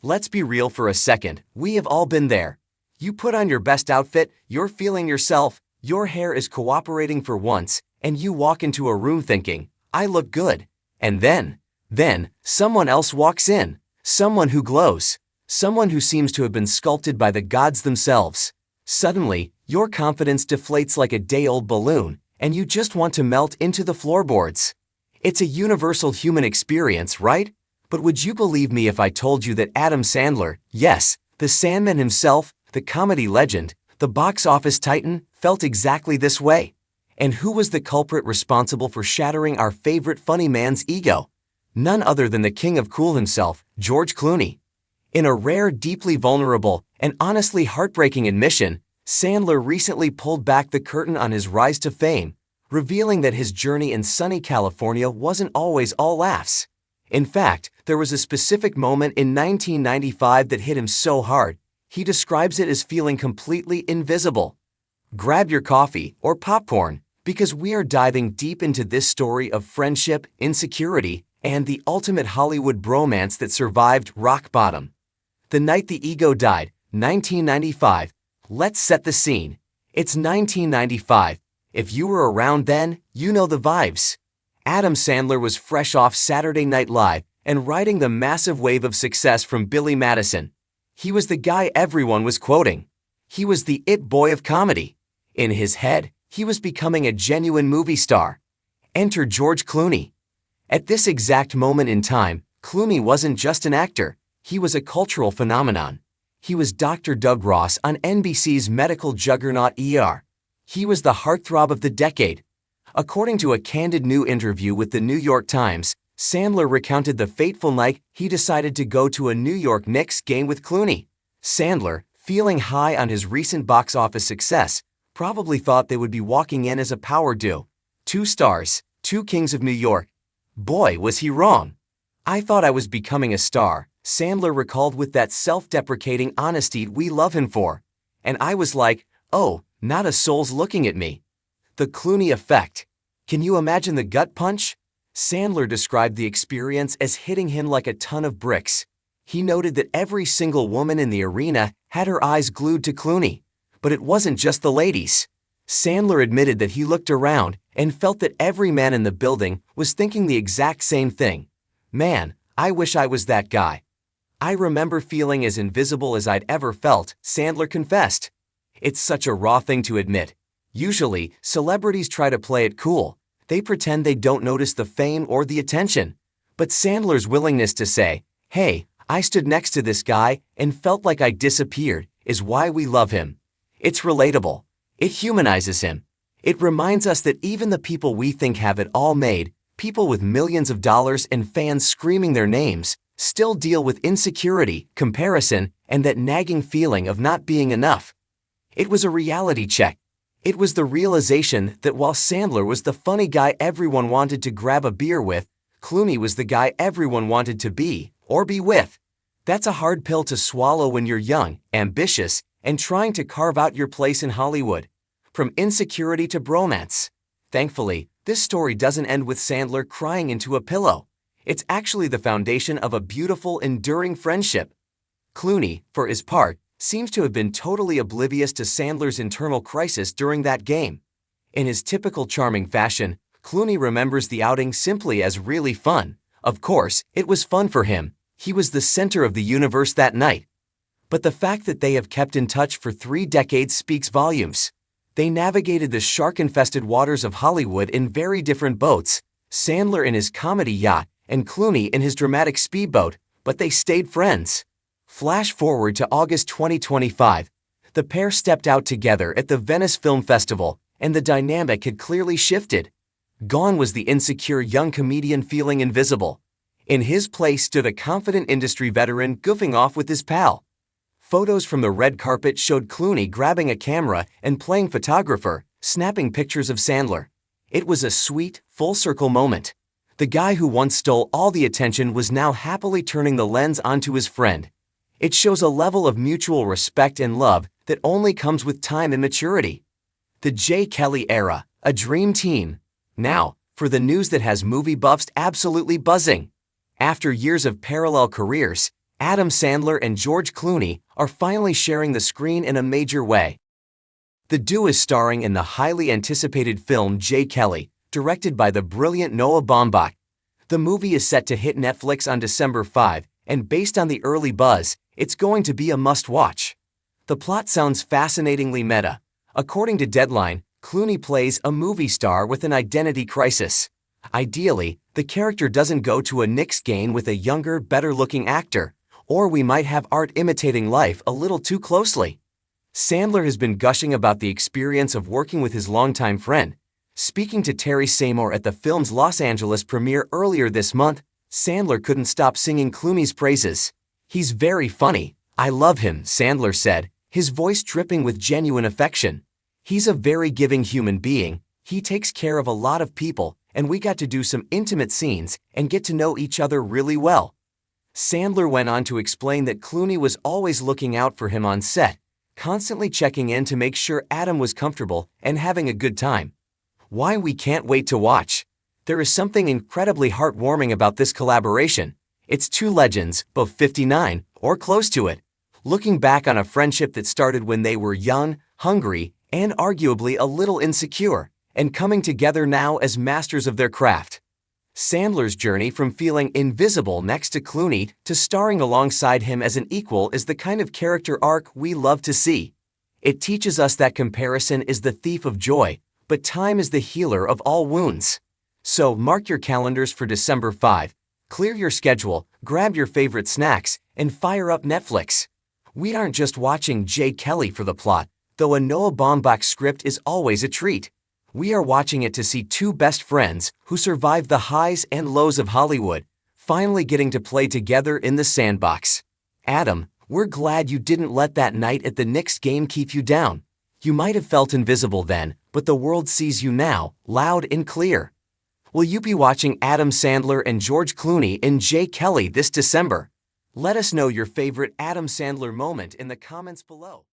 Let's be real for a second, we have all been there. You put on your best outfit, you're feeling yourself, your hair is cooperating for once, and you walk into a room thinking, I look good. And then, someone else walks in. Someone who glows. Someone who seems to have been sculpted by the gods themselves. Suddenly, your confidence deflates like a day-old balloon, and you just want to melt into the floorboards. It's a universal human experience, right? But would you believe me if I told you that Adam Sandler, yes, the Sandman himself, the comedy legend, the box office titan, felt exactly this way? And who was the culprit responsible for shattering our favorite funny man's ego? None other than the king of cool himself, George Clooney. In a rare, deeply vulnerable, and honestly heartbreaking admission, Sandler recently pulled back the curtain on his rise to fame, revealing that his journey in sunny California wasn't always all laughs. In fact, there was a specific moment in 1995 that hit him so hard, he describes it as feeling completely invisible. Grab your coffee or popcorn, because we are diving deep into this story of friendship, insecurity, and the ultimate Hollywood bromance that survived rock bottom. The night the ego died, 1995. Let's set the scene. It's 1995. If you were around then, you know the vibes. Adam Sandler was fresh off Saturday Night Live and riding the massive wave of success from Billy Madison. He was the guy everyone was quoting. He was the it boy of comedy. In his head, he was becoming a genuine movie star. Enter George Clooney. At this exact moment in time, Clooney wasn't just an actor, he was a cultural phenomenon. He was Dr. Doug Ross on NBC's medical juggernaut ER. He was the heartthrob of the decade. According to a candid new interview with the New York Times, Sandler recounted the fateful night he decided to go to a New York Knicks game with Clooney. Sandler, feeling high on his recent box office success, probably thought they would be walking in as a power duo. Two stars, two kings of New York. Boy, was he wrong. I thought I was becoming a star, Sandler recalled with that self-deprecating honesty we love him for. And I was like, oh, not a soul's looking at me. The Clooney effect. Can you imagine the gut punch? Sandler described the experience as hitting him like a ton of bricks. He noted that every single woman in the arena had her eyes glued to Clooney. But it wasn't just the ladies. Sandler admitted that he looked around and felt that every man in the building was thinking the exact same thing. Man, I wish I was that guy. I remember feeling as invisible as I'd ever felt, Sandler confessed. It's such a raw thing to admit. Usually, celebrities try to play it cool. They pretend they don't notice the fame or the attention. But Sandler's willingness to say, hey, I stood next to this guy and felt like I disappeared, is why we love him. It's relatable. It humanizes him. It reminds us that even the people we think have it all made, people with millions of dollars and fans screaming their names, still deal with insecurity, comparison, and that nagging feeling of not being enough. It was a reality check. It was the realization that while Sandler was the funny guy everyone wanted to grab a beer with, Clooney was the guy everyone wanted to be, or be with. That's a hard pill to swallow when you're young, ambitious, and trying to carve out your place in Hollywood. From insecurity to bromance. Thankfully, this story doesn't end with Sandler crying into a pillow. It's actually the foundation of a beautiful, enduring friendship. Clooney, for his part, seems to have been totally oblivious to Sandler's internal crisis during that game. In his typical charming fashion, Clooney remembers the outing simply as really fun. Of course, it was fun for him. He was the center of the universe that night. But the fact that they have kept in touch for 3 decades speaks volumes. They navigated the shark-infested waters of Hollywood in very different boats, Sandler in his comedy yacht and Clooney in his dramatic speedboat, but they stayed friends. Flash forward to August 2025. The pair stepped out together at the Venice Film Festival, and the dynamic had clearly shifted. Gone was the insecure young comedian feeling invisible. In his place stood a confident industry veteran goofing off with his pal. Photos from the red carpet showed Clooney grabbing a camera and playing photographer, snapping pictures of Sandler. It was a sweet, full-circle moment. The guy who once stole all the attention was now happily turning the lens onto his friend. It shows a level of mutual respect and love that only comes with time and maturity. The J. Kelly era, a dream team. Now, for the news that has movie buffs absolutely buzzing. After years of parallel careers, Adam Sandler and George Clooney are finally sharing the screen in a major way. The duo is starring in the highly anticipated film J. Kelly, directed by the brilliant Noah Baumbach. The movie is set to hit Netflix on December 5, and based on the early buzz, it's going to be a must-watch. The plot sounds fascinatingly meta. According to Deadline, Clooney plays a movie star with an identity crisis. Ideally, the character doesn't go to a Knicks game with a younger, better-looking actor, or we might have art imitating life a little too closely. Sandler has been gushing about the experience of working with his longtime friend. Speaking to Terry Seymour at the film's Los Angeles premiere earlier this month, Sandler couldn't stop singing Clooney's praises. "He's very funny. I love him," Sandler said, his voice dripping with genuine affection. "He's a very giving human being. He takes care of a lot of people, and we got to do some intimate scenes and get to know each other really well." Sandler went on to explain that Clooney was always looking out for him on set, constantly checking in to make sure Adam was comfortable and having a good time. Why we can't wait to watch. There is something incredibly heartwarming about this collaboration. It's two legends, both 59, or close to it, looking back on a friendship that started when they were young, hungry, and arguably a little insecure, and coming together now as masters of their craft. Sandler's journey from feeling invisible next to Clooney to starring alongside him as an equal is the kind of character arc we love to see. It teaches us that comparison is the thief of joy, but time is the healer of all wounds. So mark your calendars for December 5. Clear your schedule, grab your favorite snacks, and fire up Netflix. We aren't just watching J. Kelly for the plot, though a Noah Baumbach script is always a treat. We are watching it to see two best friends who survived the highs and lows of Hollywood, finally getting to play together in the sandbox. Adam, we're glad you didn't let that night at the Knicks game keep you down. You might have felt invisible then, but the world sees you now, loud and clear. Will you be watching Adam Sandler and George Clooney in J. Kelly this December? Let us know your favorite Adam Sandler moment in the comments below.